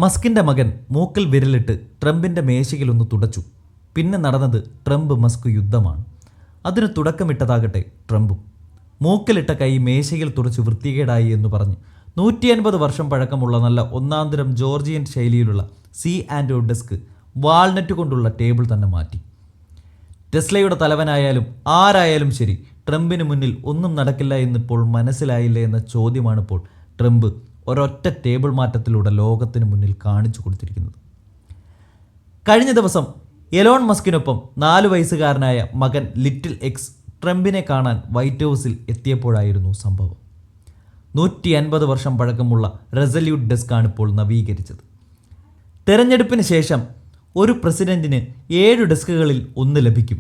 മസ്കിൻ്റെ മകൻ മൂക്കിൽ വിരലിട്ട് ട്രംപിൻ്റെ മേശയിലൊന്ന് തുടച്ചു. പിന്നെ നടന്നത് ട്രംപ് മസ്ക് യുദ്ധമാണ്. അതിന് തുടക്കമിട്ടതാകട്ടെ ട്രംപും. മൂക്കിലിട്ട കൈ മേശയിൽ തുടച്ച് വൃത്തികേടായി എന്ന് പറഞ്ഞ് 150 വർഷം പഴക്കമുള്ള നല്ല ഒന്നാന്തരം ജോർജിയൻ ശൈലിയിലുള്ള C&O ഡെസ്ക് വാൾനറ്റ് കൊണ്ടുള്ള ടേബിൾ തന്നെ മാറ്റി. ടെസ്ലയുടെ തലവനായാലും ആരായാലും ശരി, ട്രംപിന് മുന്നിൽ ഒന്നും നടക്കില്ല എന്നിപ്പോൾ മനസ്സിലായില്ലേ എന്ന ചോദ്യമാണിപ്പോൾ ട്രംപ് ഒരൊറ്റ ടേബിൾ മാറ്റത്തിലൂടെ ലോകത്തിന് മുന്നിൽ കാണിച്ചു കൊടുത്തിരിക്കുന്നത്. കഴിഞ്ഞ ദിവസം എലോൺ മസ്കിനൊപ്പം 4 വയസ്സുകാരനായ മകൻ ലിറ്റിൽ എക്സ് ട്രംപിനെ കാണാൻ വൈറ്റ് ഹൗസിൽ എത്തിയപ്പോഴായിരുന്നു സംഭവം. 150 വർഷം പഴക്കമുള്ള റെസല്യൂട്ട് ഡെസ്കാണിപ്പോൾ നവീകരിച്ചത്. തെരഞ്ഞെടുപ്പിന് ശേഷം ഒരു പ്രസിഡന്റിന് 7 ഡെസ്കുകളിൽ ഒന്ന് ലഭിക്കും.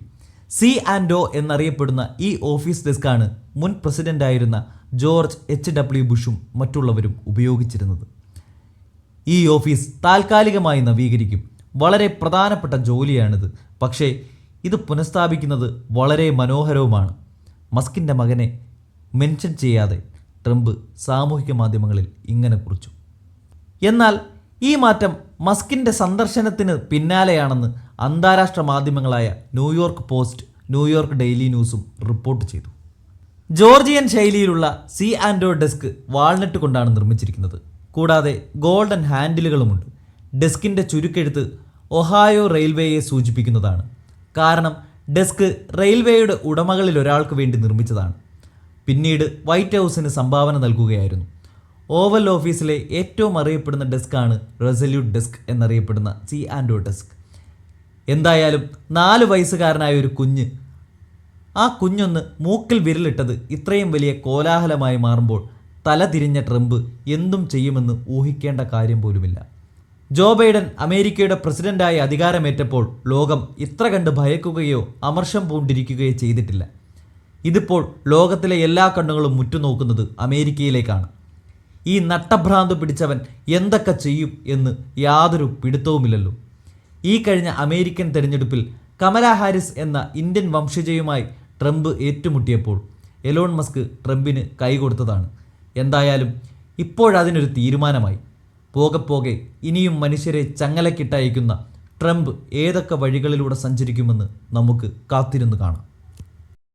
C&O എന്നറിയപ്പെടുന്ന ഈ ഓഫീസ് ഡെസ്കാണ് മുൻ പ്രസിഡന്റായിരുന്ന ജോർജ് H.W. ബുഷും മറ്റുള്ളവരും ഉപയോഗിച്ചിരുന്നത്. ഈ ഓഫീസ് താൽക്കാലികമായി നവീകരിക്കും. വളരെ പ്രധാനപ്പെട്ട ജോലിയാണിത്. പക്ഷേ ഇത് പുനഃസ്ഥാപിക്കുന്നത് വളരെ മനോഹരവുമാണ്. മസ്കിൻ്റെ മകനെ മെൻഷൻ ചെയ്യാതെ ട്രംപ് സാമൂഹിക മാധ്യമങ്ങളിൽ ഇങ്ങനെ കുറിച്ചു. എന്നാൽ ഈ മാറ്റം മസ്കിൻ്റെ സന്ദർശനത്തിന് പിന്നാലെയാണെന്ന് അന്താരാഷ്ട്ര മാധ്യമങ്ങളായ ന്യൂയോർക്ക് പോസ്റ്റ്, ന്യൂയോർക്ക് ഡെയിലി ന്യൂസും റിപ്പോർട്ട് ചെയ്തു. ജോർജിയൻ ശൈലിയിലുള്ള C&O ഡെസ്ക് വാൾനട്ട് കൊണ്ടാണ് നിർമ്മിച്ചിരിക്കുന്നത്. കൂടാതെ ഗോൾഡൻ ഹാൻഡിലുകളുമുണ്ട്. ഡെസ്കിൻ്റെ ചുരുക്കെഴുത്ത് ഒഹായോ റെയിൽവേയെ സൂചിപ്പിക്കുന്നതാണ്. കാരണം ഡെസ്ക് റെയിൽവേയുടെ ഉടമകളിൽ ഒരാൾക്ക് വേണ്ടി നിർമ്മിച്ചതാണ്. പിന്നീട് വൈറ്റ് ഹൗസിന് സംഭാവന നൽകുകയായിരുന്നു. ഓവൽ ഓഫീസിലെ ഏറ്റവും അറിയപ്പെടുന്ന ഡെസ്കാണ് റെസല്യൂട്ട് ഡെസ്ക് എന്നറിയപ്പെടുന്ന C&O ഡെസ്ക്. എന്തായാലും 4 വയസ്സുകാരനായ ഒരു കുഞ്ഞ്, ആ കുഞ്ഞൊന്ന് മൂക്കിൽ വിരലിട്ടത് ഇത്രയും വലിയ കോലാഹലമായി മാറുമ്പോൾ തല തിരിഞ്ഞ ട്രംപ് എന്തും ചെയ്യുമെന്ന് ഊഹിക്കേണ്ട കാര്യം പോലുമില്ല. ജോ ബൈഡൻ അമേരിക്കയുടെ പ്രസിഡന്റായി അധികാരമേറ്റപ്പോൾ ലോകം ഇത്ര കണ്ട് ഭയക്കുകയോ അമർഷം പൂണ്ടിരിക്കുകയോ ചെയ്തിട്ടില്ല. ഇതിപ്പോൾ ലോകത്തിലെ എല്ലാ കണ്ണുകളും മുറ്റുനോക്കുന്നത് അമേരിക്കയിലേക്കാണ്. ഈ നട്ടഭ്രാന്ത് പിടിച്ചവൻ എന്തൊക്കെ ചെയ്യും എന്ന് യാതൊരു പിടുത്തവുമില്ലല്ലോ. ഈ കഴിഞ്ഞ അമേരിക്കൻ തെരഞ്ഞെടുപ്പിൽ കമല ഹാരിസ് എന്ന ഇന്ത്യൻ വംശജയുമായി ട്രംപ് ഏറ്റുമുട്ടിയപ്പോൾ എലോൺ മസ്ക് ട്രംപിന് കൈകൊടുത്തതാണ്. എന്തായാലും ഇപ്പോഴതിനൊരു തീരുമാനമായി. പോകെ ഇനിയും മനുഷ്യരെ ചങ്ങലക്കിട്ടയക്കുന്ന ട്രംപ് ഏതൊക്കെ വഴികളിലൂടെ സഞ്ചരിക്കുമെന്ന് നമുക്ക് കാത്തിരുന്ന് കാണാം.